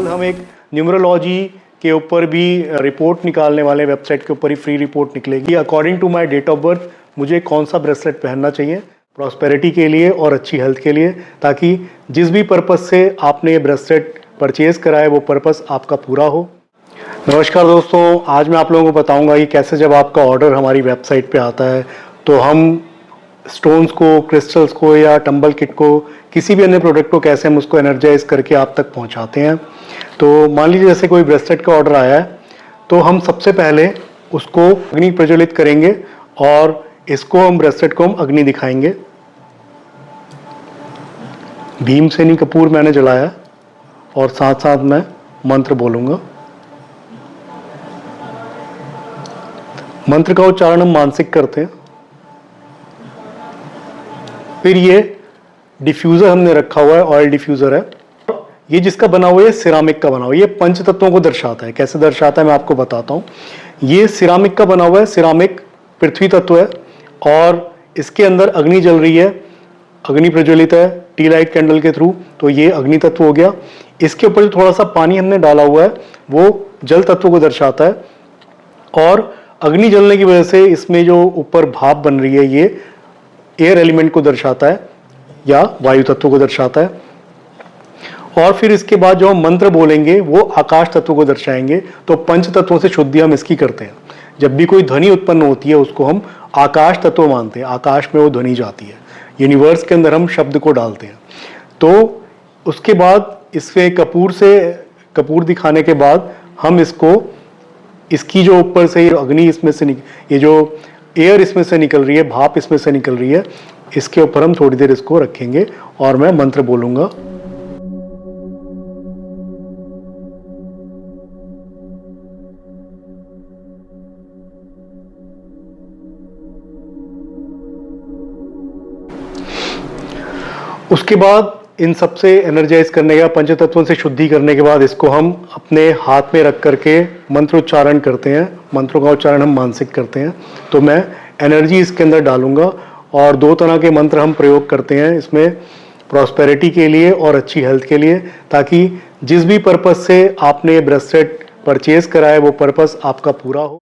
जल्द हम एक न्यूमरोलॉजी के ऊपर भी रिपोर्ट निकालने वाले, वेबसाइट के ऊपर ही फ्री रिपोर्ट निकलेगी। According to my date of birth मुझे कौन सा ब्रेसलेट पहनना चाहिए प्रॉस्पेरिटी के लिए और अच्छी हेल्थ के लिए, ताकि जिस भी पर्पज़ से आपने ये ब्रेसलेट परचेज़ करा है वो पर्पज़ आपका पूरा हो। नमस्कार दोस्तों, आज मैं आप लोगों को बताऊंगा कि कैसे जब आपका ऑर्डर हमारी वेबसाइट पे आता है तो हम स्टोन्स को, क्रिस्टल्स को या टंबल किट को, किसी भी अन्य प्रोडक्ट को कैसे हम उसको एनर्जाइज करके आप तक पहुंचाते हैं। तो मान लीजिए जैसे कोई ब्रेसलेट का ऑर्डर आया है तो हम सबसे पहले उसको अग्नि प्रज्वलित करेंगे और इसको हम ब्रेसलेट को हम अग्नि दिखाएंगे। भीमसेनी कपूर मैंने जलाया और साथ साथ मैं मंत्र बोलूंगा। मंत्र का उच्चारण हम मानसिक करते हैं। फिर ये डिफ्यूज़र हमने रखा हुआ है, ऑयल डिफ्यूज़र है। ये जिसका बना हुआ है सिरामिक का बना हुआ है। ये पंच तत्वों को दर्शाता है। कैसे दर्शाता है मैं आपको बताता हूँ। ये सिरामिक का बना हुआ है। सिरामिक पृथ्वी तत्व है और इसके अंदर अग्नि जल रही है, अग्नि प्रज्वलित है टी लाइट कैंडल के थ्रू, तो ये अग्नि तत्व हो गया। इसके ऊपर जो थोड़ा सा पानी हमने डाला हुआ है वो जल तत्व को दर्शाता है और अग्नि जलने की वजह से इसमें जो ऊपर भाप बन रही है ये एयर एलिमेंट को दर्शाता है या वायु तत्व को दर्शाता है। और फिर इसके बाद जो हम मंत्र बोलेंगे वो आकाश तत्व को दर्शाएंगे। तो पंच तत्वों से शुद्धि हम इसकी करते हैं। जब भी कोई ध्वनि उत्पन्न होती है उसको हम आकाश तत्व मानते हैं। आकाश में वो ध्वनि जाती है, यूनिवर्स के अंदर हम शब्द को डालते हैं। तो उसके बाद इससे कपूर दिखाने के बाद हम इसकी जो ऊपर से अग्नि इसमें से ये जो एयर इसमें से निकल रही है, भाप इसमें से निकल रही है, इसके ऊपर हम थोड़ी देर इसको रखेंगे और मैं मंत्र बोलूंगा। उसके बाद इन सबसे एनर्जाइज करने के बाद, पंचतत्वों से शुद्धि करने के बाद, इसको हम अपने हाथ में रख करके मंत्र उच्चारण करते हैं। मंत्रों का उच्चारण हम मानसिक करते हैं। तो मैं एनर्जी इसके अंदर डालूंगा और 2 तरह के मंत्र हम प्रयोग करते हैं इसमें, प्रॉस्पेरिटी के लिए और अच्छी हेल्थ के लिए, ताकि जिस भी पर्पज़ से आपने ब्रेसलेट परचेज करा है वो पर्पज़ आपका पूरा हो।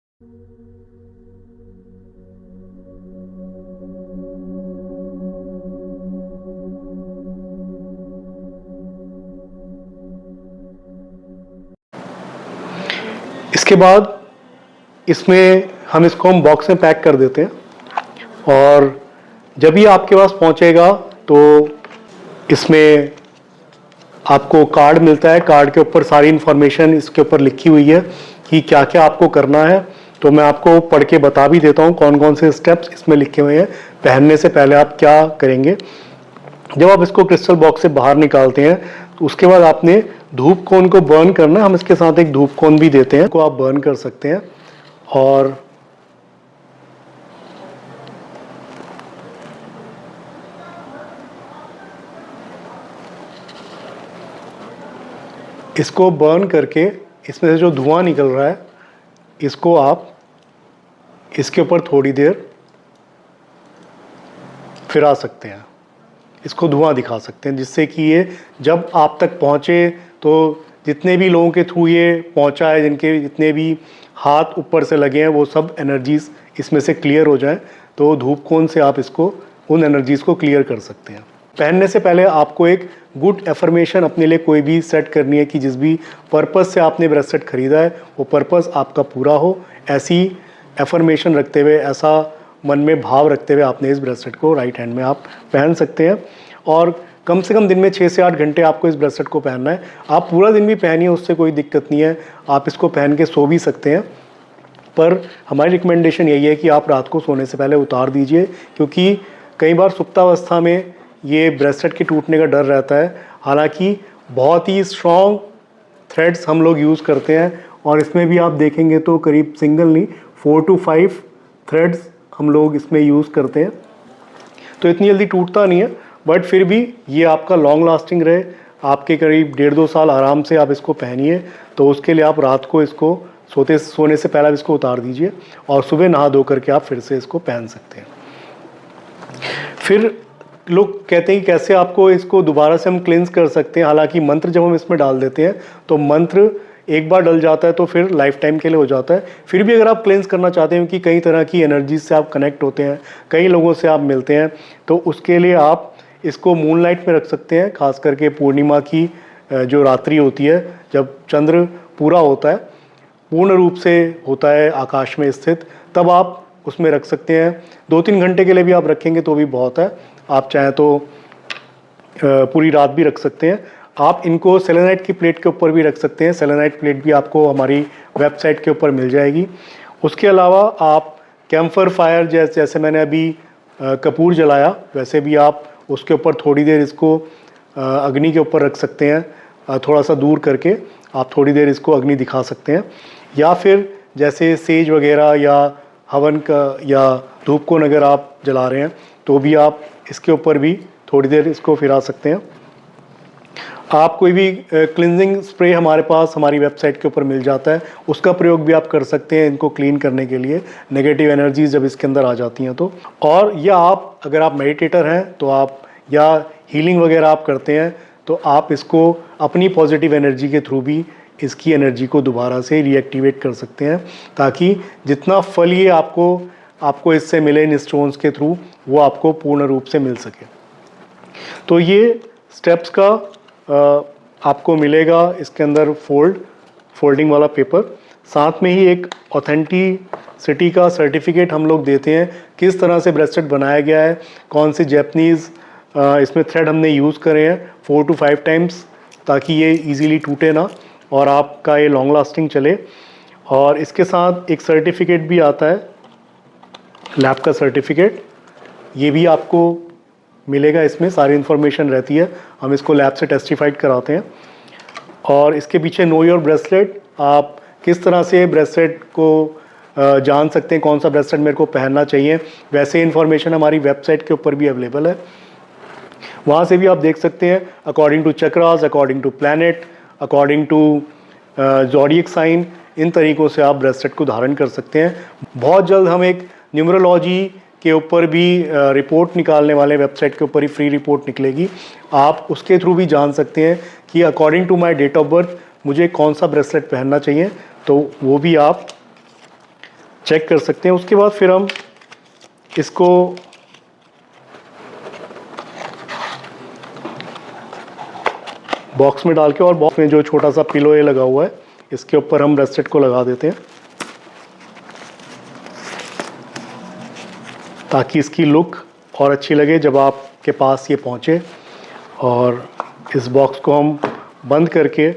इसके बाद हम इसको बॉक्स में पैक कर देते हैं और जब ये आपके पास पहुंचेगा तो इसमें आपको कार्ड मिलता है। कार्ड के ऊपर सारी इंफॉर्मेशन इसके ऊपर लिखी हुई है कि क्या क्या आपको करना है। तो मैं आपको पढ़ के बता भी देता हूँ कौन कौन से स्टेप्स इसमें लिखे हुए हैं। पहनने से पहले आप क्या करेंगे। जब आप इसको क्रिस्टल बॉक्स से बाहर निकालते हैं तो उसके बाद आपने धूप कोन को बर्न करना है। हम इसके साथ एक धूप कोन भी देते हैं, को आप बर्न कर सकते हैं। और इसको बर्न करके इसमें से जो धुआं निकल रहा है इसको आप इसके ऊपर थोड़ी देर फिरा सकते हैं, इसको धुआं दिखा सकते हैं, जिससे कि ये जब आप तक पहुँचे तो जितने भी लोगों के थ्रू ये पहुँचा है, जिनके जितने भी हाथ ऊपर से लगे हैं, वो सब एनर्जीज इसमें से क्लियर हो जाएं। तो धूप कोन से आप उन एनर्जीज को क्लियर कर सकते हैं। पहनने से पहले आपको एक गुड एफर्मेशन अपने लिए कोई भी सेट करनी है कि जिस भी पर्पज़ से आपने ब्रेसलेट खरीदा है वो पर्पज़ आपका पूरा हो। ऐसी एफर्मेशन रखते हुए, ऐसा मन में भाव रखते हुए आपने इस ब्रेसलेट को राइट हैंड में आप पहन सकते हैं। और कम से कम दिन में 6 से 8 घंटे आपको इस ब्रेसलेट को पहनना है। आप पूरा दिन भी पहनिए, उससे कोई दिक्कत नहीं है। आप इसको पहन के सो भी सकते हैं, पर हमारी रिकमेंडेशन यही है कि आप रात को सोने से पहले उतार दीजिए, क्योंकि कई बार सुप्तावस्था में ये ब्रेसलेट के टूटने का डर रहता है। हालांकि बहुत ही स्ट्रॉन्ग थ्रेड्स हम लोग यूज़ करते हैं और इसमें भी आप देखेंगे तो करीब सिंगल नहीं 4 to 5 थ्रेड्स हम लोग इसमें यूज़ करते हैं। तो इतनी जल्दी टूटता नहीं है, बट फिर भी ये आपका लॉन्ग लास्टिंग रहे, आपके करीब 1.5-2 साल आराम से आप इसको पहनिए। तो उसके लिए आप रात को इसको सोने से पहले इसको उतार दीजिए और सुबह नहा धो करके आप फिर से इसको पहन सकते हैं। फिर लोग कहते हैं कि कैसे आपको इसको दोबारा से हम क्लेंस कर सकते हैं। हालांकि मंत्र जब हम इसमें डाल देते हैं तो मंत्र एक बार डल जाता है तो फिर लाइफ टाइम के लिए हो जाता है। फिर भी अगर आप क्लेंस करना चाहते हैं कि कई तरह की एनर्जी से आप कनेक्ट होते हैं, कई लोगों से आप मिलते हैं, तो उसके लिए आप इसको मूनलाइट में रख सकते हैं। खास करके पूर्णिमा की जो रात्रि होती है, जब चंद्र पूरा होता है, पूर्ण रूप से होता है आकाश में स्थित, तब आप उसमें रख सकते हैं। 2-3 घंटे के लिए भी आप रखेंगे तो भी बहुत है। आप चाहें तो पूरी रात भी रख सकते हैं। आप इनको सेलेनाइट की प्लेट के ऊपर भी रख सकते हैं। सेलेनाइट प्लेट भी आपको हमारी वेबसाइट के ऊपर मिल जाएगी। उसके अलावा आप कैम्फर फायर जैसे मैंने अभी कपूर जलाया, वैसे भी आप उसके ऊपर थोड़ी देर इसको अग्नि के ऊपर रख सकते हैं। थोड़ा सा दूर करके आप थोड़ी देर इसको अग्नि दिखा सकते हैं। या फिर जैसे सेज वगैरह या हवन का या धूप को अगर आप जला रहे हैं तो भी आप इसके ऊपर भी थोड़ी देर इसको फिरा सकते हैं। आप कोई भी क्लिनजिंग स्प्रे हमारे पास हमारी वेबसाइट के ऊपर मिल जाता है, उसका प्रयोग भी आप कर सकते हैं इनको क्लीन करने के लिए, नेगेटिव एनर्जीज जब इसके अंदर आ जाती हैं तो। और या आप अगर आप मेडिटेटर हैं तो आप, या हीलिंग वगैरह आप करते हैं तो आप इसको अपनी पॉजिटिव एनर्जी के थ्रू भी इसकी एनर्जी को दोबारा से रीएक्टिवेट कर सकते हैं, ताकि जितना फल ये आपको इससे मिले इन स्टोन्स के थ्रू, वो आपको पूर्ण रूप से मिल सके। तो ये स्टेप्स का आपको मिलेगा इसके अंदर फोल्डिंग वाला पेपर, साथ में ही एक ऑथेंटिसिटी का सर्टिफिकेट हम लोग देते हैं, किस तरह से ब्रेसलेट बनाया गया है, कौन से जैपनीज़ इसमें थ्रेड हमने यूज़ करे हैं 4 to 5 टाइम्स, ताकि ये इजीली टूटे ना और आपका ये लॉन्ग लास्टिंग चले। और इसके साथ एक सर्टिफिकेट भी आता है, लैब का सर्टिफिकेट, ये भी आपको मिलेगा। इसमें सारी इन्फॉर्मेशन रहती है, हम इसको लैब से टेस्टिफाइड कराते हैं। और इसके पीछे नो योर ब्रेसलेट, आप किस तरह से ब्रेसलेट को जान सकते हैं कौन सा ब्रेसलेट मेरे को पहनना चाहिए, वैसे इन्फॉर्मेशन हमारी वेबसाइट के ऊपर भी अवेलेबल है। वहाँ से भी आप देख सकते हैं according to chakras, according to planet, according to zodiac sign, इन तरीक़ों से आप ब्रेसलेट को धारण कर सकते हैं। बहुत जल्द हम एक न्यूमरोलॉजी के ऊपर भी रिपोर्ट निकालने वाले, वेबसाइट के ऊपर ही फ्री रिपोर्ट निकलेगी, आप उसके थ्रू भी जान सकते हैं कि according to my date of birth मुझे कौन सा ब्रेसलेट पहनना चाहिए, तो वो भी आप चेक कर सकते हैं। उसके बाद फिर हम इसको बॉक्स में डाल के, और बॉक्स में जो छोटा सा पिलो ये लगा हुआ है, इसके ऊपर हम ब्रेसलेट को लगा देते हैं ताकि इसकी लुक और अच्छी लगे जब आपके पास ये पहुँचे। और इस बॉक्स को हम बंद करके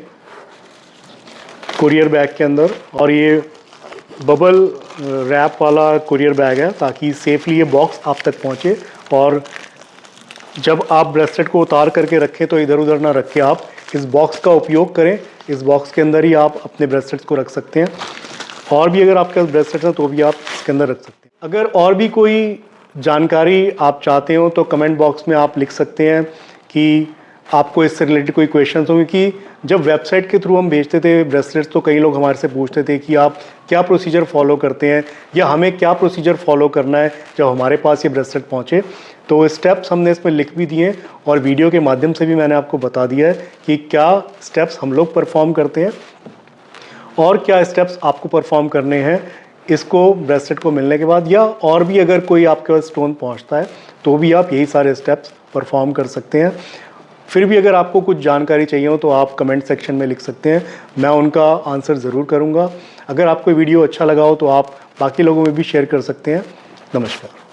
कुरियर बैग के अंदर, और ये बबल रैप वाला कुरियर बैग है ताकि सेफली ये बॉक्स आप तक पहुँचे। और जब आप ब्रेसलेट को उतार करके रखें तो इधर उधर ना रखें, आप इस बॉक्स का उपयोग करें। इस बॉक्स के अंदर ही आप अपने ब्रेसलेट्स को रख सकते हैं, और भी अगर आपके पास ब्रेसलेट हैं तो भी आप इसके अंदर रख सकते हैं। अगर और भी कोई जानकारी आप चाहते हो तो कमेंट बॉक्स में आप लिख सकते हैं कि आपको इससे रिलेटेड कोई क्वेश्चंस होंगे। कि जब वेबसाइट के थ्रू हम भेजते थे ब्रेसलेट्स तो कई लोग हमारे से पूछते थे कि आप क्या प्रोसीजर फॉलो करते हैं, या हमें क्या प्रोसीजर फॉलो करना है जब हमारे पास ये ब्रेसलेट पहुँचे। तो स्टेप्स हमने इसमें लिख भी दिए, और वीडियो के माध्यम से भी मैंने आपको बता दिया है कि क्या स्टेप्स हम लोग परफॉर्म करते हैं और क्या स्टेप्स आपको परफॉर्म करने हैं इसको ब्रेसलेट को मिलने के बाद। या और भी अगर कोई आपके पास स्टोन पहुंचता है तो भी आप यही सारे स्टेप्स परफॉर्म कर सकते हैं। फिर भी अगर आपको कुछ जानकारी चाहिए हो तो आप कमेंट सेक्शन में लिख सकते हैं, मैं उनका आंसर ज़रूर करूँगा। अगर आपको वीडियो अच्छा लगा हो तो आप बाकी लोगों में भी शेयर कर सकते हैं। नमस्कार।